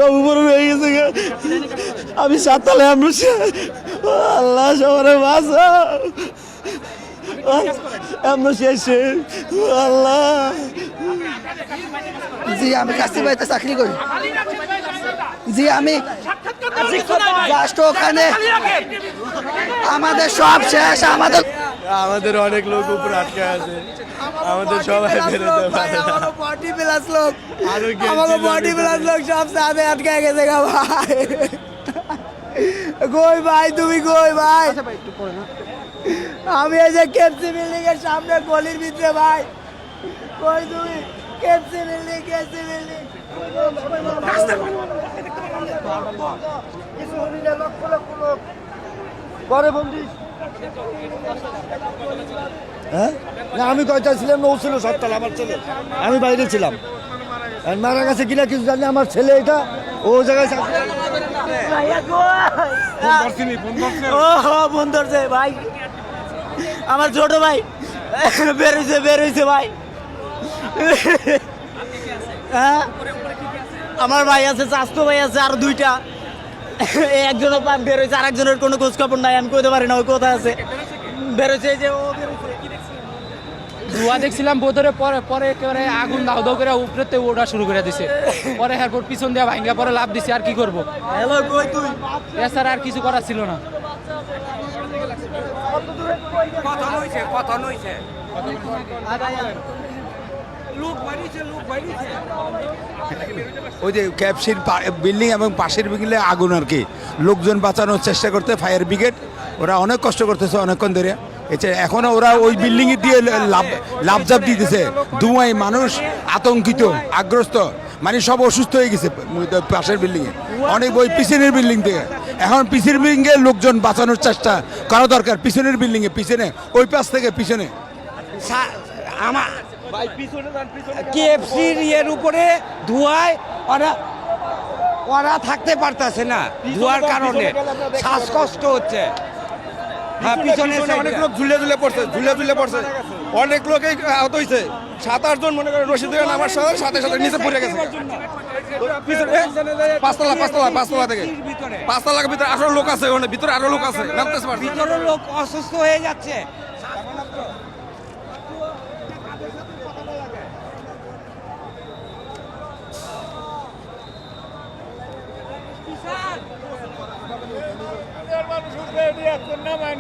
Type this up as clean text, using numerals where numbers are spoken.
সব উপরে হয়ে গেছে গা। আমি সাততলায় আল্লাহ সবারে বাঁচা আমরা শেষে আল্লাহ। জি আমি কাশি বাড়িতে চাকরি করি। জি আমি জাস্ট ওখানে আমাদের সব শেষ। আমাদের অনেক লোক উপরে আটকে আছে, আমাদের সবাই বেরোতে পারে না। বডি প্লাস লোক সব সাথে আটকে গেছে গা ভাই। কই ভাই তুমি কই ভাই? আমি এই যে কেপসি বিল্ডিং এর সামনে গলির ভিতরে ভাই। কই তুমি? কেপসি বিল্ডিং হ্যাঁ না, আমি কয়টা ছিলাম না, ও ছিল সাততলা, আমার ছেলে, আমি বাইরে ছিলাম। আর মারা গেছে কিনা কিছু জানি, আমার ছেলে এটা ও জায়গায় ফোন ধরছে ভাই, আমার ছোট ভাই বেরোইছে ভাই। হ্যাঁ আমার ভাই আছে, চাচতো ভাই আছে, আর দুইটা। একজনও বেরোইছে, আর একজনের কোনো খোঁজ খবর নাই, আমি কইতে পারি না ওই কোথায় আছে। বেরোইছে যে ও ধোয়া দেখছিলাম বোধরে, পরে পরে একেবারে আগুন দাও দাও করে উপরেতে ওঠা শুরু করে দিছে। পরে এরপর পিছন দিয়ে ভাঙ্গা পরে লাভ দিছে। আর কি করবো, হ্যালো কই তুই? এছাড়া আর কিছু করার ছিল না। ওই যে ক্যাপসির বিল্ডিং এবং পাশের বিল্ডিংয়ে আগুন আর কি, লোকজন বাঁচানোর চেষ্টা করতে ফায়ার ব্রিগেড ওরা অনেক কষ্ট করতেছে অনেকক্ষণ ধরে। এখনো ওরা ওই বিল্ডিং দিয়ে লাফঝাপ দিতেছে, ধোঁয়ায় মানুষ আতঙ্কিত, আগ্রস্ত, মানে সব অসুস্থ হয়ে গেছে পাশের বিল্ডিং এ, অনেক ওই পিছনের বিল্ডিং থেকে। এখন পিছনের বিল্ডিং এ লোকজন বাঁচানোর চেষ্টা করা দরকার, পিছনের বিল্ডিং এ, পিছনে ওই পাশ থেকে পিছনে। আমার কেএফসির ইয়ের উপরে ধোঁয়ায় ওরা থাকতে পারতেছে না, ধোঁয়ার কারণে শ্বাসকষ্ট হচ্ছে। হ্যাঁ পিছনে অনেক লোক ঝুলে পড়ছে, অনেক লোকই আহত হয়েছে। 7-8 জন মনে করেন রশিদ ধরে নামার সাথে সাথে নিচে পড়ে গেছে। পাঁচতলা থেকে 5তলার ভিতরে আরো লোক আছে, ওখানে ভিতরে আরো লোক আছে, নামতেছে পারছে। ভিতরে লোক অসুস্থ হয়ে যাচ্ছে। ভাই